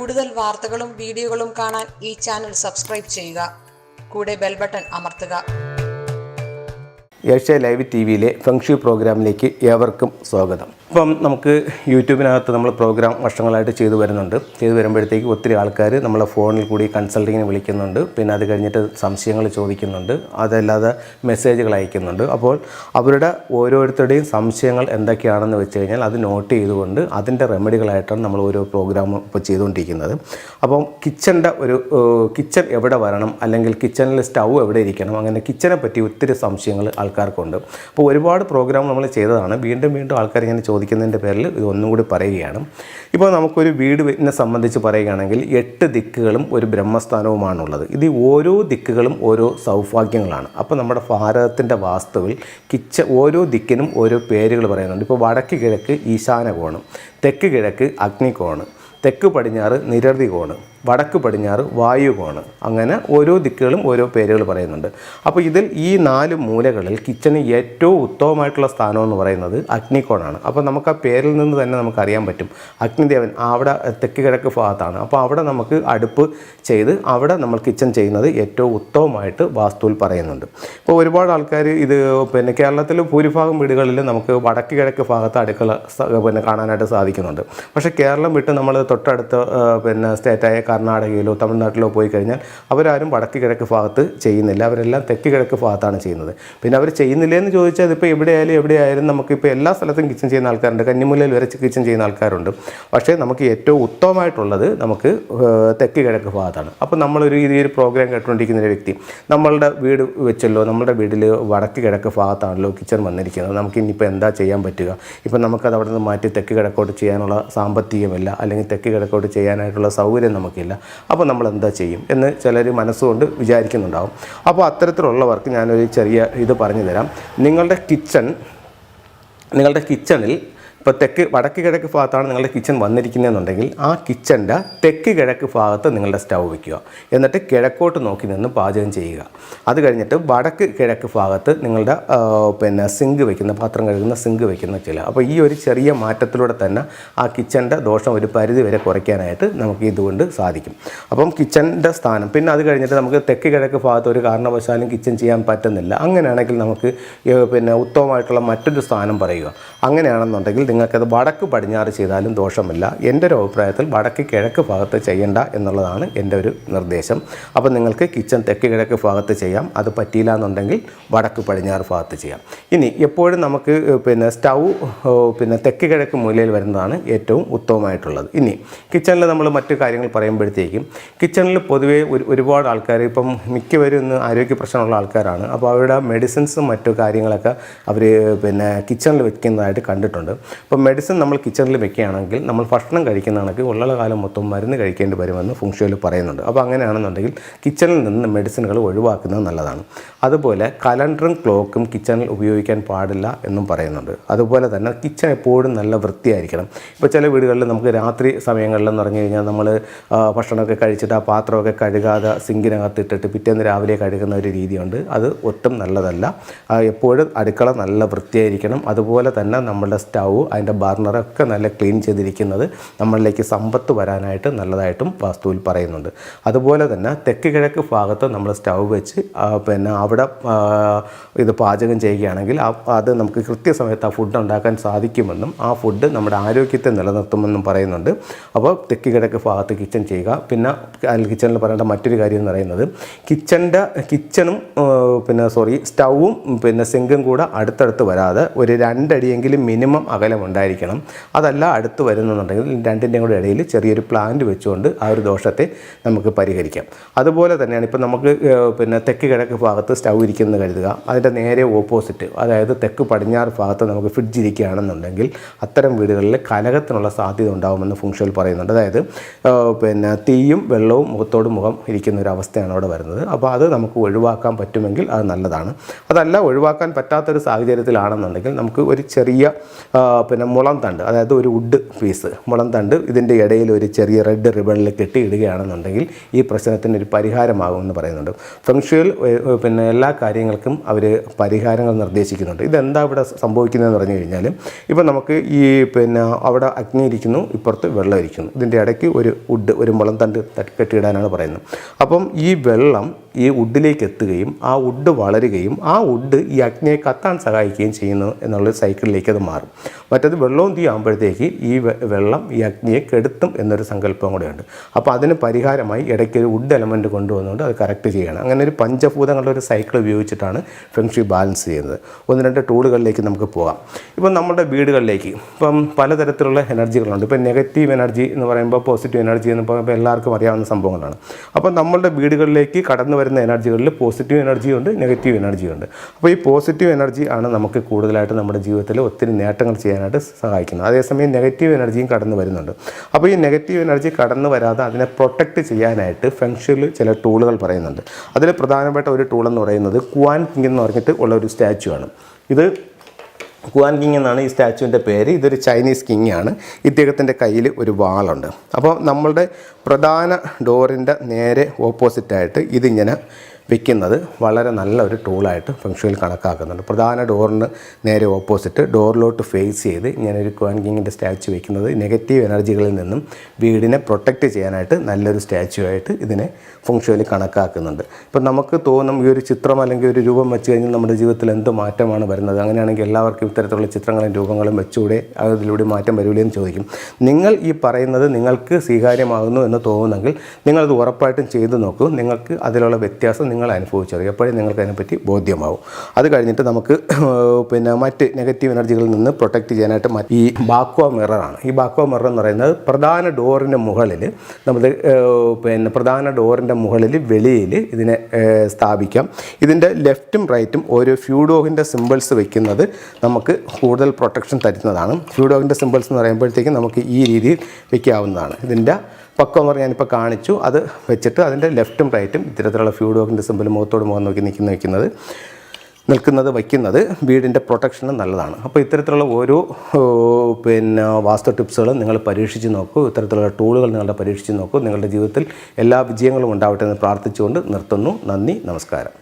കൂടുതൽ വാർത്തകളും വീഡിയോകളും കാണാൻ ഈ ചാനൽ സബ്സ്ക്രൈബ് ചെയ്യുക. കൂടെ ബെൽ ബട്ടൺ അമർത്തുക. ഏഷ്യ ലൈവ് ടിവിയിലെ ഫെങ്ഷി പ്രോഗ്രാമിലേക്ക് ഏവർക്കും സ്വാഗതം. ഇപ്പം നമുക്ക് യൂട്യൂബിനകത്ത് നമ്മൾ പ്രോഗ്രാം വർഷങ്ങളായിട്ട് ചെയ്തു വരുമ്പോഴത്തേക്ക് ഒത്തിരി ആൾക്കാർ നമ്മളെ ഫോണിൽ കൂടി കൺസൾട്ടിങ്ങിന് വിളിക്കുന്നുണ്ട്. പിന്നെ അത് കഴിഞ്ഞിട്ട് സംശയങ്ങൾ ചോദിക്കുന്നുണ്ട്, അതല്ലാതെ മെസ്സേജുകൾ അയക്കുന്നുണ്ട്. അപ്പോൾ അവരുടെ ഓരോരുത്തരുടെയും സംശയങ്ങൾ എന്തൊക്കെയാണെന്ന് വെച്ച് കഴിഞ്ഞാൽ അത് നോട്ട് ചെയ്തുകൊണ്ട് അതിൻ്റെ റെമഡികളായിട്ടാണ് നമ്മൾ ഓരോ പ്രോഗ്രാമും ഇപ്പോൾ ചെയ്തുകൊണ്ടിരിക്കുന്നത്. അപ്പം കിച്ചൺ എവിടെ വരണം, അല്ലെങ്കിൽ കിച്ചണിൽ സ്റ്റൗ എവിടെ ഇരിക്കണം, അങ്ങനെ കിച്ചനെ പറ്റി ഒത്തിരി സംശയങ്ങൾ ആൾക്കാർക്കുണ്ട്. അപ്പോൾ ഒരുപാട് പ്രോഗ്രാം നമ്മൾ ചെയ്തതാണ്. വീണ്ടും ആൾക്കാർ ഇങ്ങനെ ചോദിക്കുന്നതിൻ്റെ പേരിൽ ഇത് ഒന്നും കൂടി പറയുകയാണ്. ഇപ്പോൾ നമുക്കൊരു വീടിനെ സംബന്ധിച്ച് പറയുകയാണെങ്കിൽ 8 ദിക്കുകളും ഒരു ബ്രഹ്മസ്ഥാനവുമാണുള്ളത്. ഇത് ഓരോ ദിക്കുകളും ഓരോ സൗഭാഗ്യങ്ങളാണ്. അപ്പോൾ നമ്മുടെ ഭാരതത്തിൻ്റെ വാസ്തുവിൽ ഓരോ ദിക്കിനും ഓരോ പേരുകൾ പറയുന്നുണ്ട്. ഇപ്പോൾ വടക്ക് കിഴക്ക് ഈശാന കോണ്, തെക്ക് കിഴക്ക് അഗ്നികോണ്, തെക്ക് പടിഞ്ഞാറ് നിരതി കോണ്, വടക്ക് പടിഞ്ഞാറ് വായു കോണ്, അങ്ങനെ ഓരോ ദിക്കുകളും ഓരോ പേരുകൾ പറയുന്നുണ്ട്. അപ്പോൾ ഇതിൽ ഈ 4 മൂലകളിൽ കിച്ചന് ഏറ്റവും ഉത്തമമായിട്ടുള്ള സ്ഥാനം എന്ന് പറയുന്നത് അഗ്നികോണാണ്. അപ്പോൾ നമുക്ക് ആ പേരിൽ നിന്ന് തന്നെ നമുക്കറിയാൻ പറ്റും, അഗ്നിദേവൻ അവിടെ തെക്ക് കിഴക്ക് ഭാഗത്താണ്. അപ്പോൾ അവിടെ നമുക്ക് അടുപ്പ് ചെയ്ത് അവിടെ നമ്മൾ കിച്ചൺ ചെയ്യുന്നത് ഏറ്റവും ഉത്തമമായിട്ട് വാസ്തുവിൽ പറയുന്നുണ്ട്. ഇപ്പോൾ ഒരുപാട് ആൾക്കാർ ഇത് കേരളത്തിൽ ഭൂരിഭാഗം വീടുകളിൽ നമുക്ക് വടക്ക് കിഴക്ക് ഭാഗത്ത് അടുക്കള കാണാനായിട്ട് സാധിക്കുന്നുണ്ട്. പക്ഷേ കേരളം വിട്ട് നമ്മൾ തൊട്ടടുത്ത സ്റ്റേറ്റായ കർണാടകയിലോ തമിഴ്നാട്ടിലോ പോയി കഴിഞ്ഞാൽ അവരാരും വടക്ക് കിഴക്ക് ഭാഗത്ത് ചെയ്യുന്നില്ല. അവരെല്ലാം തെക്ക് കിഴക്ക് ഭാഗത്താണ് ചെയ്യുന്നത്. പിന്നെ അവർ ചെയ്യുന്നില്ലെന്ന് ചോദിച്ചാൽ ഇതിപ്പോൾ എവിടെയായാലും നമുക്കിപ്പോൾ എല്ലാ സ്ഥലത്തും കിച്ചൺ ചെയ്യുന്ന ആൾക്കാരുണ്ട്. കന്നിമൂലയിൽ വരെ കിച്ചൺ ചെയ്യുന്ന ആൾക്കാരുണ്ട്. പക്ഷേ നമുക്ക് ഏറ്റവും ഉത്തമമായിട്ടുള്ളത് നമുക്ക് തെക്ക് കിഴക്ക് ഭാഗത്താണ്. അപ്പോൾ നമ്മളൊരു ഈ ഒരു പ്രോഗ്രാം കേട്ടുകൊണ്ടിരിക്കുന്ന ഒരു വ്യക്തി നമ്മളുടെ വീട് വെച്ചല്ലോ, നമ്മുടെ വീട്ടിൽ വടക്ക് കിഴക്ക് ഭാഗത്താണല്ലോ കിച്ചൺ വന്നിരിക്കുന്നത്, നമുക്ക് ഇനിയിപ്പോൾ എന്താ ചെയ്യാൻ പറ്റുക? ഇപ്പം നമുക്കത് അവിടെ നിന്ന് മാറ്റി തെക്ക് കിഴക്കോട്ട് ചെയ്യാനുള്ള സാമ്പത്തികമില്ല, അല്ലെങ്കിൽ തെക്ക് കിഴക്കോട്ട് ചെയ്യാനായിട്ടുള്ള സൗകര്യം നമുക്കില്ല. അപ്പോൾ നമ്മൾ എന്താ ചെയ്യും എന്ന് ചിലർ മനസ്സുകൊണ്ട് വിചാരിക്കുന്നുണ്ടാവും. അപ്പോൾ അത്തരത്തിലുള്ളവർക്ക് ഞാനൊരു ചെറിയ ഇത് പറഞ്ഞു തരാം. നിങ്ങളുടെ കിച്ചണിൽ ഇപ്പോൾ വടക്ക് കിഴക്ക് ഭാഗത്താണ് നിങ്ങളുടെ കിച്ചൺ വന്നിരിക്കുന്നതെന്നുണ്ടെങ്കിൽ ആ കിച്ചൻ്റെ തെക്ക് കിഴക്ക് ഭാഗത്ത് നിങ്ങളുടെ സ്റ്റൗ വയ്ക്കുക. എന്നിട്ട് കിഴക്കോട്ട് നോക്കി നിന്ന് പാചകം ചെയ്യുക. അത് കഴിഞ്ഞിട്ട് വടക്ക് കിഴക്ക് ഭാഗത്ത് നിങ്ങളുടെ സിങ്ക് വയ്ക്കുന്ന, പാത്രം കഴുകുന്ന സിങ്ക് വയ്ക്കുന്ന ചില. അപ്പോൾ ഈ ഒരു ചെറിയ മാറ്റത്തിലൂടെ തന്നെ ആ കിച്ചൻ്റെ ദോഷം ഒരു പരിധി വരെ കുറയ്ക്കാനായിട്ട് നമുക്ക് ഇതുകൊണ്ട് സാധിക്കും. അപ്പം കിച്ചൻ്റെ സ്ഥാനം, പിന്നെ അത് കഴിഞ്ഞിട്ട് നമുക്ക് തെക്ക് കിഴക്ക് ഭാഗത്ത് ഒരു കാരണവശാലും കിച്ചൺ ചെയ്യാൻ പറ്റുന്നില്ല, അങ്ങനെയാണെങ്കിൽ നമുക്ക് ഉത്തമമായിട്ടുള്ള മറ്റൊരു സ്ഥാനം പറയുക. അങ്ങനെയാണെന്നുണ്ടെങ്കിൽ നിങ്ങൾക്കത് വടക്ക് പടിഞ്ഞാറ് ചെയ്താലും ദോഷമില്ല. എൻ്റെ ഒരു അഭിപ്രായത്തിൽ വടക്ക് കിഴക്ക് ഭാഗത്ത് ചെയ്യേണ്ട എന്നുള്ളതാണ് എൻ്റെ ഒരു നിർദ്ദേശം. അപ്പോൾ നിങ്ങൾക്ക് കിച്ചൺ തെക്ക് കിഴക്ക് ഭാഗത്ത് ചെയ്യാം. അത് പറ്റിയില്ല എന്നുണ്ടെങ്കിൽ വടക്ക് പടിഞ്ഞാറ് ഭാഗത്ത് ചെയ്യാം. ഇനി എപ്പോഴും നമുക്ക് സ്റ്റൗ തെക്ക് കിഴക്ക് മൂലയിൽ വരുന്നതാണ് ഏറ്റവും ഉത്തമമായിട്ടുള്ളത്. ഇനി കിച്ചണിൽ നമ്മൾ മറ്റു കാര്യങ്ങൾ പറയുമ്പോഴത്തേക്കും കിച്ചണിൽ പൊതുവേ ഒരുപാട് ആൾക്കാർ ഇപ്പം മിക്കവരും ഇന്ന് ആരോഗ്യ പ്രശ്നമുള്ള ആൾക്കാരാണ്. അപ്പോൾ അവരുടെ മെഡിസിൻസും മറ്റു കാര്യങ്ങളൊക്കെ അവർ കിച്ചണിൽ വെക്കുന്നതായിട്ട് കണ്ടിട്ടുണ്ട്. ഇപ്പോൾ മെഡിസിൻ നമ്മൾ കിച്ചണിൽ വെക്കുകയാണെങ്കിൽ നമ്മൾ ഭക്ഷണം കഴിക്കുന്നതാണെങ്കിൽ ഉള്ള കാലം മൊത്തം മരുന്ന് കഴിക്കേണ്ടി വരുമെന്ന് ഫെങ്ഷുയിൽ പറയുന്നുണ്ട്. അപ്പോൾ അങ്ങനെയാണെന്നുണ്ടെങ്കിൽ കിച്ചണിൽ നിന്ന് മെഡിസിനുകൾ ഒഴിവാക്കുന്നത് നല്ലതാണ്. അതുപോലെ കലണ്ടറും ക്ലോക്കും കിച്ചണിൽ ഉപയോഗിക്കാൻ പാടില്ല എന്നും പറയുന്നുണ്ട്. അതുപോലെ തന്നെ കിച്ചൺ എപ്പോഴും നല്ല വൃത്തിയായിരിക്കണം. ഇപ്പോൾ ചില വീടുകളിൽ നമുക്ക് രാത്രി സമയങ്ങളിലെന്ന് പറഞ്ഞു കഴിഞ്ഞാൽ നമ്മൾ ഭക്ഷണമൊക്കെ കഴിച്ചിട്ട് ആ പാത്രമൊക്കെ കഴുകാതെ സിങ്കിനകത്ത് ഇട്ടിട്ട് പിറ്റേന്ന് രാവിലെ കഴുകുന്ന ഒരു രീതിയുണ്ട്. അത് ഒട്ടും നല്ലതല്ല. എപ്പോഴും അടുക്കള നല്ല വൃത്തിയായിരിക്കണം. അതുപോലെ തന്നെ നമ്മളുടെ സ്റ്റൗ, അതിൻ്റെ ബർണറൊക്കെ നല്ല ക്ലീൻ ചെയ്തിരിക്കുന്നത് നമ്മളിലേക്ക് സമ്പത്ത് വരാനായിട്ട് നല്ലതായിട്ടും വാസ്തുവിൽ പറയുന്നുണ്ട്. അതുപോലെ തന്നെ തെക്ക് കിഴക്ക് ഭാഗത്ത് നമ്മൾ സ്റ്റൗ വെച്ച് അവിടെ ഇത് പാചകം ചെയ്യുകയാണെങ്കിൽ അത് നമുക്ക് കൃത്യസമയത്ത് ആ ഫുഡ് ഉണ്ടാക്കാൻ സാധിക്കുമെന്നും ആ ഫുഡ് നമ്മുടെ ആരോഗ്യത്തെ നിലനിർത്തുമെന്നും പറയുന്നുണ്ട്. അപ്പോൾ തെക്ക് കിഴക്ക് ഭാഗത്ത് കിച്ചൺ ചെയ്യുക. പിന്നെ കിച്ചണിൽ പറയേണ്ട മറ്റൊരു കാര്യം എന്ന് പറയുന്നത് കിച്ചണും സ്റ്റൗവും സിങ്കും കൂടെ അടുത്തടുത്ത് വരാതെ ഒരു 2 അടിയെങ്കിലും മിനിമം അകലമുണ്ടായിരിക്കണം. അതല്ല അടുത്ത് വരുന്നുണ്ടെങ്കിൽ രണ്ടിൻ്റെയും കൂടെ ഇടയിൽ ചെറിയൊരു പ്ലാന്റ് വെച്ചുകൊണ്ട് ആ ഒരു ദോഷത്തെ നമുക്ക് പരിഹരിക്കാം. അതുപോലെ തന്നെയാണ് ഇപ്പോൾ നമുക്ക് തെക്ക് കിഴക്ക് ഭാഗത്ത് സ്റ്റൗ ഇരിക്കുന്നത് കരുതുക. അതിൻ്റെ നേരെ ഓപ്പോസിറ്റ്, അതായത് തെക്ക് പടിഞ്ഞാറ് ഭാഗത്ത് നമുക്ക് ഫ്രിഡ്ജ് ഇരിക്കുകയാണെന്നുണ്ടെങ്കിൽ അത്തരം വീടുകളിൽ കലഹത്തിനുള്ള സാധ്യത ഉണ്ടാകുമെന്ന് ഫെങ്ഷുയിൽ പറയുന്നുണ്ട്. അതായത് തീയും വെള്ളവും മുഖത്തോട് മുഖം ഇരിക്കുന്ന ഒരു അവസ്ഥയാണ് അവിടെ വരുന്നത്. അപ്പോൾ അത് നമുക്ക് ഒഴിവാക്കാൻ പറ്റുമെങ്കിൽ അത് നല്ലതാണ്. അതല്ല ഒഴിവാക്കാൻ പറ്റാത്തൊരു സാഹചര്യത്തിലാണെന്നുണ്ടെങ്കിൽ നമുക്ക് ഒരു ചെറിയ പിന്നെ മുളം തണ്ട്, അതായത് ഒരു വുഡ് പീസ് മുളം തണ്ട് ഇതിൻ്റെ ഇടയിൽ ഒരു ചെറിയ റെഡ് റിബണിൽ കെട്ടി ഇടുകയാണെന്നുണ്ടെങ്കിൽ ഈ പ്രശ്നത്തിന് ഒരു പരിഹാരമാകുമെന്ന് പറയുന്നുണ്ട്. ഫെങ്ഷുയിൽ പിന്നെ എല്ലാ കാര്യങ്ങൾക്കും അവർ പരിഹാരങ്ങൾ നിർദ്ദേശിക്കുന്നുണ്ട്. ഇതെന്താ ഇവിടെ സംഭവിക്കുന്നതെന്ന് പറഞ്ഞു കഴിഞ്ഞാൽ, ഇപ്പം നമുക്ക് ഈ പിന്നെ അവിടെ അഗ്നി ഇരിക്കുന്നു, ഇപ്പുറത്ത് വെള്ളം ഇരിക്കുന്നു, ഇതിൻ്റെ ഇടയ്ക്ക് ഒരു മുളം തണ്ട് കെട്ടിയിടാനാണ് പറയുന്നത്. അപ്പം ഈ വെള്ളം ഈ വുഡിലേക്ക് എത്തുകയും ആ വുഡ് വളരുകയും ആ വുഡ് ഈ അഗ്നിയെ കത്താൻ സഹായിക്കുകയും ചെയ്യുന്നു എന്നുള്ള സൈക്കിളിലേക്ക് അത് മാറും. മറ്റത് വെള്ളവും തീ ആകുമ്പോഴത്തേക്ക് ഈ വെള്ളം ഈ അഗ്നിയെ കെടുത്തും എന്നൊരു സങ്കല്പം കൂടെയുണ്ട്. അപ്പോൾ അതിന് പരിഹാരമായി ഇടയ്ക്ക് ഒരു വുഡ് എലമെൻറ്റ് കൊണ്ടുവന്നുകൊണ്ട് അത് കറക്റ്റ് ചെയ്യണം. അങ്ങനെ ഒരു പഞ്ചഭൂതങ്ങളുടെ ഒരു സൈക്കിൾ ഉപയോഗിച്ചിട്ടാണ് ഫെങ്ഷി ബാലൻസ് ചെയ്യുന്നത്. 1-2 ടൂളുകളിലേക്ക് നമുക്ക് പോകാം. ഇപ്പം നമ്മുടെ വീടുകളിലേക്ക് ഇപ്പം പലതരത്തിലുള്ള എനർജികളുണ്ട്. ഇപ്പം നെഗറ്റീവ് എനർജി എന്ന് പറയുമ്പോൾ പോസിറ്റീവ് എനർജി എന്ന് പറയുമ്പോൾ എല്ലാവർക്കും അറിയാവുന്ന സംഭവങ്ങളാണ്. അപ്പം നമ്മളുടെ വീടുകളിലേക്ക് കടന്നു വരുന്ന എനർജികളിൽ പോസിറ്റീവ് എനർജിയുണ്ട്, നെഗറ്റീവ് എനർജിയുണ്ട്. അപ്പോൾ ഈ പോസിറ്റീവ് എനർജി ആണ് നമുക്ക് കൂടുതലായിട്ട് നമ്മുടെ ജീവിതത്തിൽ ഒത്തിരി നേട്ടങ്ങൾ ചെയ്യാനായിട്ട് സഹായിക്കുന്നത്. അതേസമയം നെഗറ്റീവ് എനർജിയും കടന്നു വരുന്നുണ്ട്. അപ്പോൾ ഈ നെഗറ്റീവ് എനർജി കടന്നു വരാതെ അതിനെ പ്രൊട്ടക്റ്റ് ചെയ്യാനായിട്ട് ഫെങ്ഷുയിൽ ചില ടൂളുകൾ പറയുന്നുണ്ട്. അതിൽ പ്രധാനപ്പെട്ട ഒരു ടൂളെന്ന് പറയുന്നത് കുവാൻ കിങ് എന്ന് പറഞ്ഞിട്ട് ഉള്ള ഒരു സ്റ്റാച്ചു ആണ്. ഇത് കുവാൻ കിങ് എന്നാണ് ഈ സ്റ്റാച്ചുവിൻ്റെ പേര്. ഇതൊരു ചൈനീസ് കിങ് ആണ്. ഇദ്ദേഹത്തിൻ്റെ കയ്യിൽ ഒരു വാളുണ്ട്. അപ്പോൾ നമ്മളുടെ പ്രധാന ഡോറിൻ്റെ നേരെ ഓപ്പോസിറ്റായിട്ട് ഇതിങ്ങനെ വെക്കുന്നത് വളരെ നല്ല ഒരു ടൂളായിട്ട് ഫെങ്ഷുയിൽ കണക്കാക്കുന്നുണ്ട്. പ്രധാന ഡോറിന് നേരെ ഓപ്പോസിറ്റ് ഡോറിലോട്ട് ഫേസ് ചെയ്ത് ഇങ്ങനെ ഒരു കുവാൻ കിങ്ങിൻ്റെ സ്റ്റാച്ചു വെക്കുന്നത് നെഗറ്റീവ് എനർജികളിൽ നിന്നും വീടിനെ പ്രൊട്ടക്റ്റ് ചെയ്യാനായിട്ട് നല്ലൊരു സ്റ്റാച്ചു ആയിട്ട് ഇതിനെ ഫെങ്ഷുയിൽ കണക്കാക്കുന്നുണ്ട്. ഇപ്പം നമുക്ക് തോന്നും ഈ ഒരു ചിത്രം അല്ലെങ്കിൽ ഒരു രൂപം വെച്ച് കഴിഞ്ഞാൽ നമ്മുടെ ജീവിതത്തിൽ എന്ത് മാറ്റമാണ് വരുന്നത്, അങ്ങനെയാണെങ്കിൽ എല്ലാവർക്കും ഇത്തരത്തിലുള്ള ചിത്രങ്ങളും രൂപങ്ങളും വെച്ചുകൂടെ, അതിലൂടെ മാറ്റം വരില്ലേ എന്ന് ചോദിക്കും. നിങ്ങൾ ഈ പറയുന്നത് നിങ്ങൾക്ക് സ്വീകാര്യമാകുന്നു എന്ന് തോന്നുന്നെങ്കിൽ നിങ്ങളത് ഉറപ്പായിട്ടും ചെയ്തു നോക്കൂ. നിങ്ങൾക്ക് അതിലുള്ള വ്യത്യാസം നിങ്ങൾ അനുഭവിച്ചറിയും. എപ്പോഴും നിങ്ങൾക്ക് അതിനെപ്പറ്റി ബോധ്യമാവും. അത് കഴിഞ്ഞിട്ട് നമുക്ക് പിന്നെ മറ്റ് നെഗറ്റീവ് എനർജികളിൽ നിന്ന് പ്രൊട്ടക്റ്റ് ചെയ്യാനായിട്ട് ഈ ബാക്വ മിററാണ്. ഈ ബാക്വ മിറർ എന്ന് പറയുന്നത് പ്രധാന ഡോറിൻ്റെ മുകളിൽ നമ്മുടെ പിന്നെ പ്രധാന ഡോറിൻ്റെ മുകളിൽ വെളിയിൽ ഇതിനെ സ്ഥാപിക്കാം. ഇതിൻ്റെ ലെഫ്റ്റും റൈറ്റും ഓരോ ഫ്യൂഡോഗിൻ്റെ സിമ്പിൾസ് വെക്കുന്നത് നമുക്ക് കൂടുതൽ പ്രൊട്ടക്ഷൻ തരുന്നതാണ്. ഫ്യൂഡോഗിൻ്റെ സിമ്പിൾസ് എന്ന് പറയുമ്പോഴത്തേക്കും നമുക്ക് ഈ രീതിയിൽ വെക്കാവുന്നതാണ്. ഇതിൻ്റെ പക്കം എന്ന് പറഞ്ഞാൽ ഞാനിപ്പോൾ കാണിച്ചു. അത് വെച്ചിട്ട് അതിൻ്റെ ലെഫ്റ്റും റൈറ്റും ഇത്തരത്തിലുള്ള ഫ്യൂഡോഗിൻ്റെ സിമ്പിൾ മുഖത്തോട് മുഖം നോക്കി വയ്ക്കുന്നത് വീടിൻ്റെ പ്രൊട്ടക്ഷന് നല്ലതാണ്. അപ്പോൾ ഇത്തരത്തിലുള്ള ഓരോ പിന്നെ വാസ്തു ടിപ്സുകളും നിങ്ങൾ പരീക്ഷിച്ച് നോക്കൂ. ഇത്തരത്തിലുള്ള ടൂളുകൾ നിങ്ങളുടെ പരീക്ഷിച്ച് നോക്കൂ. നിങ്ങളുടെ ജീവിതത്തിൽ എല്ലാ വിജയങ്ങളും ഉണ്ടാവട്ടെ എന്ന് പ്രാർത്ഥിച്ചുകൊണ്ട് നിർത്തുന്നു. നന്ദി, നമസ്കാരം.